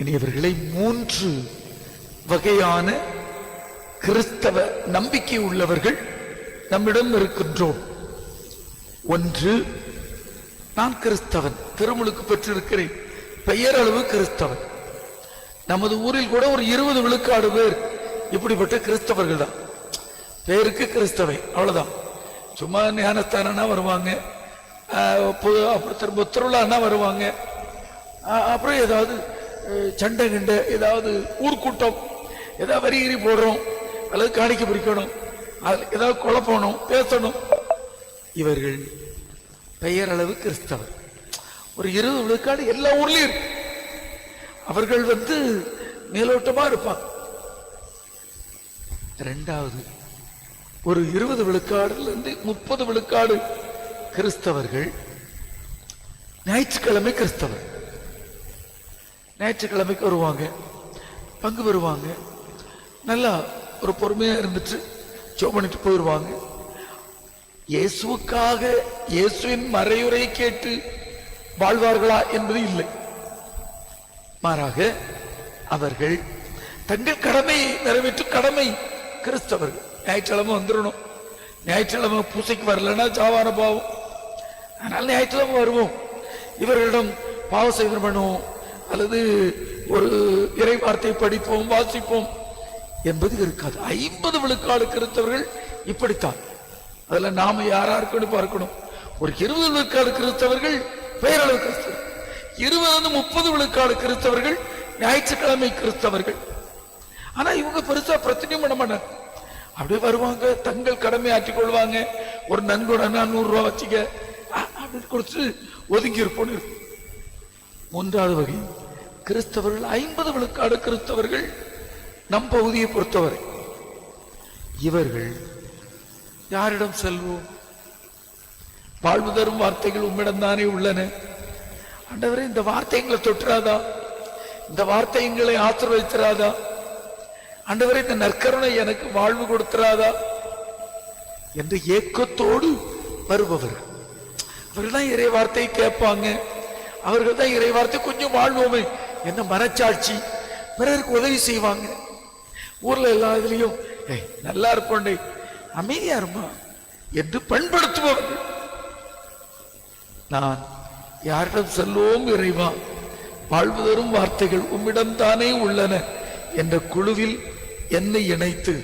இனியவர்களை, 3 வகையான கிறிஸ்தவ நம்பிக்கை உள்ளவர்கள் நம்மிடம் இருக்கின்றோம். ஒன்று, நான் கிறிஸ்தவன், திருமுழுக்கு பெற்றிருக்கிறேன், பெயரளவு கிறிஸ்தவன். நமது ஊரில் கூட ஒரு 20 விழுக்காடு பேர் இப்படிப்பட்ட கிறிஸ்தவர்கள் தான். பேருக்கு கிறிஸ்தவை, அவ்வளவுதான். சும்மா ஞானஸ்தானா வருவாங்க, அப்புறம் திருவிழான்னா வருவாங்க, அப்புறம் ஏதாவது சண்டை கண்ட ஏதாவது ஊர்க்கூட்டம், ஏதாவது வரிகிரி போடுறோம் அல்லது காணிக்க பிடிக்கணும், ஏதாவது குழப்பணும், பேசணும். இவர்கள் பெயரளவு கிறிஸ்தவர். ஒரு 20 விழுக்காடு எல்லா ஊர்லயும் இருக்கு. அவர்கள் மேலோட்டமா இருப்பாங்க. இரண்டாவது, ஒரு 20 விழுக்காடுல இருந்து 30 விழுக்காடு கிறிஸ்தவர்கள் ஞாயிற்றுக்கிழமை கிறிஸ்தவர். ஞாயிற்றுக்கிழமைக்கு வருவாங்க, பங்கு பெறுவாங்க, நல்லா ஒரு பொறுமையா இருந்துட்டு ஜெபம் பண்ணிட்டு போயிடுவாங்க. இயேசுவுக்காக இயேசுவின் மறையுரை கேட்டு வாழ்வார்களா என்பது இல்லை. மாறாக அவர்கள் தங்கள் கடமையை நிறைவேற்றும் கடமை கிறிஸ்தவர்கள். ஞாயிற்றுக்கிழமை வந்துடணும், ஞாயிற்றுக்கிழமை பூசைக்கு வரலன்னா சாவான பாவம், அதனால ஞாயிற்றுக்கிழமை வருவோம், இவர்களிடம் பாவ செய்வன் பண்ணுவோம் அல்லது ஒரு இறை வார்த்தை படிப்போம், வாசிப்போம் என்பது இருக்காது. 50 விழுக்காடு கிறிஸ்தவர்கள் இப்படித்தான். அதுல நாம யாரா இருக்கணும் பார்க்கணும். ஒரு 20 விழுக்காடு கிறிஸ்தவர்கள் பெயரளவு கிறிஸ்தவர்கள், 20-30 விழுக்காடு கிறிஸ்தவர்கள் ஞாயிற்றுக்கிழமை கிறிஸ்தவர்கள். ஆனா இவங்க பெருசா பிரச்சனையும் பண்ண மாட்டாங்க. அப்படியே வருவாங்க, தங்கள் கடமை ஆற்றிக் கொள்வாங்க. ஒரு நன்கொடைனா 100 ரூபாய் வச்சுக்க அப்படின்னு கொடுத்து ஒதுங்கி இருப்போம். 3வது வகை கிறிஸ்தவர்கள் 50 விழுக்காடு கிறிஸ்தவர்கள் நம் பகுதியை பொறுத்தவரை. இவர்கள் யாரிடம் செல்வோம்? வாழ்வு தரும் வார்த்தைகள் உம்மிடம் தானே உள்ளன. ஆண்டவரே, இந்த வார்த்தைகளை தொட்டுறாதா? இந்த வார்த்தைகளை ஆசீர்வதித்திராதா? ஆண்டவரே, இந்த நற்கருணை எனக்கு வாழ்வு கொடுத்திராதா என்ற ஏக்கத்தோடு வருபவர்கள். அவர்கள் தான் இறை வார்த்தையை கேட்பாங்க. அவர்கள் தான் இறை வார்த்தை கொஞ்சம் வாழ்வோமே என்ன மனச்சாட்சி, பிறருக்கு உதவி செய்வாங்க. ஊர்ல எல்லா இதுலயும் நல்லா இருப்போண்டே, அமைதியா இருமா என்று பண்படுத்துபவர்கள். நான் யாரிடம் செல்வோம் இறைவா, வாழ்வு தரும் வார்த்தைகள் உம்மிடம் தானே உள்ளன என்ற குழுவில் என்னை இணைத்து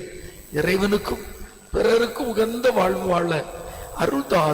இறைவனுக்கும் பிறருக்கும் உகந்த வாழ்வு வாழ அருள் தாரும்.